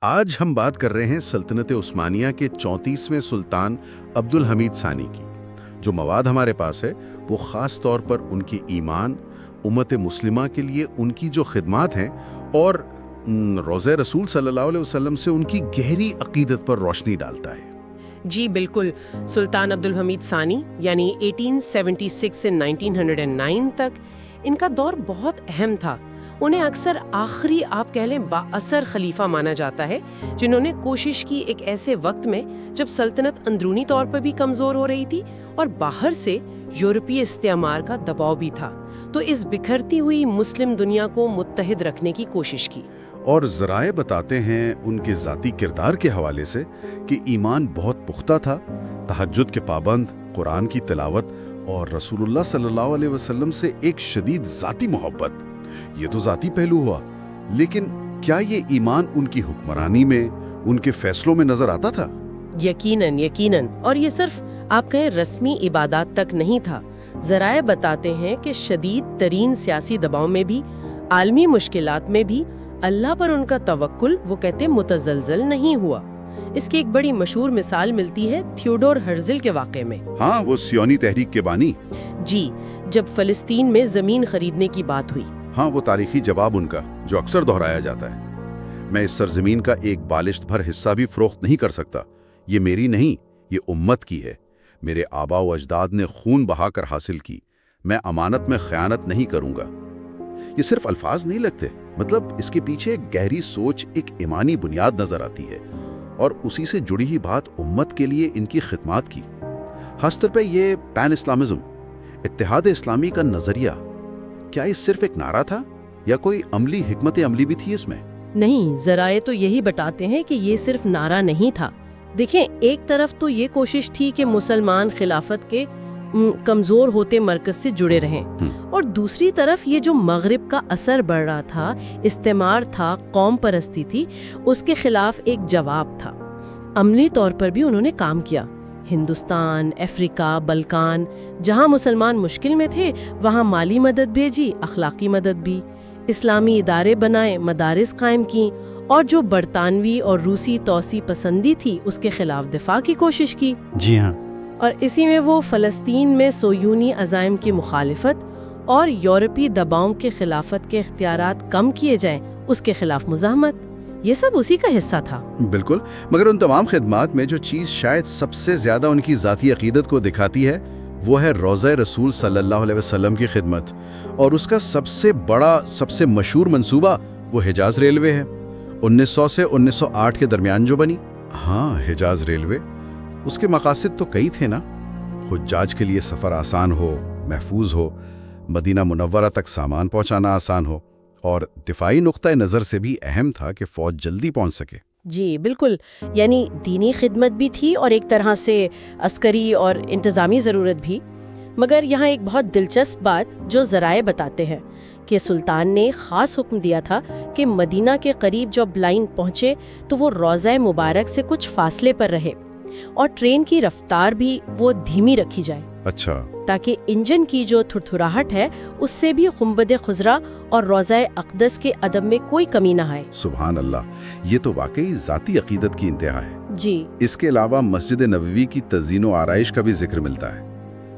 آج ہم بات کر رہے ہیں سلطنت عثمانیہ کے 34ویں سلطان عبدالحمید ثانی کی۔ جو مواد ہمارے پاس ہے وہ خاص طور پر ان کے ایمان، امت مسلمہ کے لیے ان کی جو خدمات ہیں اور روضہ رسول صلی اللہ علیہ وسلم سے ان کی گہری عقیدت پر روشنی ڈالتا ہے۔ جی بالکل، سلطان عبدالحمید ثانی یعنی 1876 سے 1909 تک ان کا دور بہت اہم تھا۔ انہیں اکثر آخری آپ کہہ لیں با اثر خلیفہ مانا جاتا ہے، جنہوں نے کوشش کی ایک ایسے وقت میں جب سلطنت اندرونی طور پر بھی کمزور ہو رہی تھی اور باہر سے یورپی استعمار کا دباؤ بھی تھا، تو اس بکھرتی ہوئی مسلم دنیا کو متحد رکھنے کی کوشش کی۔ اور ذرائع بتاتے ہیں ان کے ذاتی کردار کے حوالے سے کہ ایمان بہت پختہ تھا، تہجد کے پابند، قرآن کی تلاوت اور رسول اللہ صلی اللہ علیہ وسلم سے ایک شدید ذاتی محبت۔ یہ تو ذاتی پہلو ہوا، لیکن کیا یہ ایمان ان کی حکمرانی میں، ان کے فیصلوں میں نظر آتا تھا؟ یقیناً، اور یہ صرف آپ کہیں رسمی عبادات تک نہیں تھا۔ ذرائع بتاتے ہیں کہ شدید ترین سیاسی دباؤ میں بھی، عالمی مشکلات میں بھی اللہ پر ان کا توکل وہ کہتے متزلزل نہیں ہوا۔ اس کی ایک بڑی مشہور مثال ملتی ہے تھیوڈور ہرزل کے واقعے میں۔ ہاں، وہ سیونی تحریک کے بانی۔ جی، جب فلسطین میں زمین خریدنے کی بات ہوئی۔ ہاں، وہ تاریخی جواب ان کا جو اکثر دہرایا جاتا ہے، میں اس سرزمین کا ایک بالشت بھر حصہ بھی فروخت نہیں کر سکتا۔ یہ میری نہیں، یہ امت کی ہے۔ میرے آبا و اجداد نے خون بہا کر حاصل کی، میں امانت میں خیانت نہیں کروں گا۔ یہ صرف الفاظ نہیں لگتے، مطلب اس کے پیچھے ایک گہری سوچ، ایک ایمانی بنیاد نظر آتی ہے، اور اسی سے جڑی ہی بات امت کے لیے ان کی خدمات کی۔ خاص طور پہ یہ پین اسلامزم، اتحاد اسلامی کا نظریہ، کیا یہ صرف ایک نعرہ تھا یا کوئی عملی حکمت عملی بھی تھی اس میں؟ نہیں، ذرائع تو یہی بتاتے ہیں کہ یہ صرف نعرہ نہیں تھا۔ دیکھیں، ایک طرف تو یہ کوشش تھی کہ مسلمان خلافت کے کمزور ہوتے مرکز سے جڑے رہیں، اور دوسری طرف یہ جو مغرب کا اثر بڑھ رہا تھا، استعمار تھا، قوم پرستی تھی، اس کے خلاف ایک جواب تھا۔ عملی طور پر بھی انہوں نے کام کیا۔ ہندوستان، افریقہ، بلکان، جہاں مسلمان مشکل میں تھے وہاں مالی مدد بھیجی، اخلاقی مدد بھی، اسلامی ادارے بنائے، مدارس قائم کیں، اور جو برطانوی اور روسی توسیع پسندی تھی اس کے خلاف دفاع کی کوشش کی۔ جی ہاں، اور اسی میں وہ فلسطین میں صہیونی عزائم کی مخالفت اور یورپی دباؤ کے خلافت کے اختیارات کم کیے جائیں اس کے خلاف مزاحمت، یہ سب اسی کا حصہ تھا۔ بالکل، مگر ان تمام خدمات میں جو چیز شاید سب سے زیادہ ان کی ذاتی عقیدت کو دکھاتی ہے وہ ہے روضہ رسول صلی اللہ علیہ وسلم کی خدمت، اور اس کا سب سے بڑا، سب سے مشہور منصوبہ وہ حجاز ریلوے ہے، 1900 سے 1908 کے درمیان جو بنی۔ ہاں، حجاز ریلوے، اس کے مقاصد تو کئی تھے نا، حجاج کے لیے سفر آسان ہو، محفوظ ہو، مدینہ منورہ تک سامان پہنچانا آسان ہو، اور دفاعی نقطہ نظر سے بھی اہم تھا کہ فوج جلدی پہنچ سکے۔ جی بالکل، یعنی دینی خدمت بھی تھی اور ایک طرح سے عسکری اور انتظامی ضرورت بھی۔ مگر یہاں ایک بہت دلچسپ بات جو ذرائع بتاتے ہیں کہ سلطان نے خاص حکم دیا تھا کہ مدینہ کے قریب جب لائن پہنچے تو وہ روضہ مبارک سے کچھ فاصلے پر رہے، اور ٹرین کی رفتار بھی وہ دھیمی رکھی جائے، اچھا، تاکہ انجن کی جو تھرتھراہٹ ہے اس سے بھی گنبد خضرا اور روضہ اقدس کے ادب میں کوئی کمی نہ آئے۔ سبحان اللہ، یہ تو واقعی ذاتی عقیدت کی انتہا ہے۔ جی، اس کے علاوہ مسجد نبوی کی تزئین و آرائش کا بھی ذکر ملتا ہے۔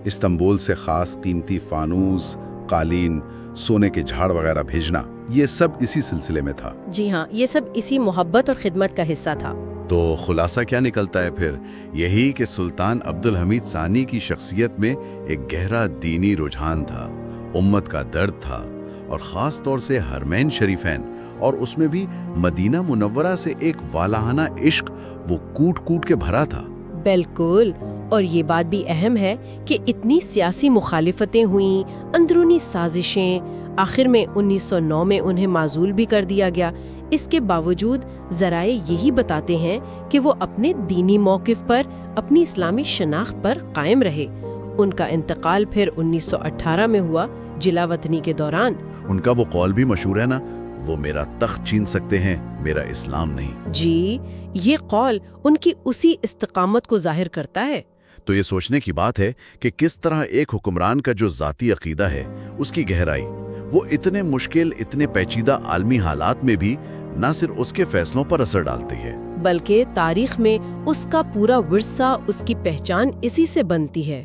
استنبول سے خاص قیمتی فانوس، قالین، سونے کے جھاڑ وغیرہ بھیجنا، یہ سب اسی سلسلے میں تھا۔ جی ہاں، یہ سب اسی محبت اور خدمت کا حصہ تھا۔ تو خلاصہ کیا نکلتا ہے پھر؟ یہی کہ سلطان عبدالحمید ثانی کی شخصیت میں ایک گہرا دینی رجحان تھا، امت کا درد تھا، اور خاص طور سے حرمین شریفین، اور اس میں بھی مدینہ منورہ سے ایک والہانہ عشق وہ کوٹ کوٹ کے بھرا تھا۔ بالکل، اور یہ بات بھی اہم ہے کہ اتنی سیاسی مخالفتیں ہوئیں، اندرونی سازشیں، آخر میں 1909 میں انہیں معزول بھی کر دیا گیا۔ اس کے باوجود ذرائع یہی بتاتے ہیں کہ وہ اپنے دینی موقف پر، اپنی اسلامی شناخت پر قائم رہے۔ ان کا انتقال پھر 1918 میں ہوا، جلا وطنی کے دوران۔ ان کا وہ قول بھی مشہور ہے نا، وہ میرا تخت چھین سکتے ہیں، میرا اسلام نہیں۔ جی، یہ قول ان کی اسی استقامت کو ظاہر کرتا ہے۔ تو یہ سوچنے کی بات ہے کہ کس طرح ایک حکمران کا جو ذاتی عقیدہ ہے، اس کی گہرائی، وہ اتنے مشکل، اتنے پیچیدہ عالمی حالات میں بھی نہ صرف اس کے فیصلوں پر اثر ڈالتی ہے بلکہ تاریخ میں اس کا پورا ورثہ، اس کی پہچان اسی سے بنتی ہے۔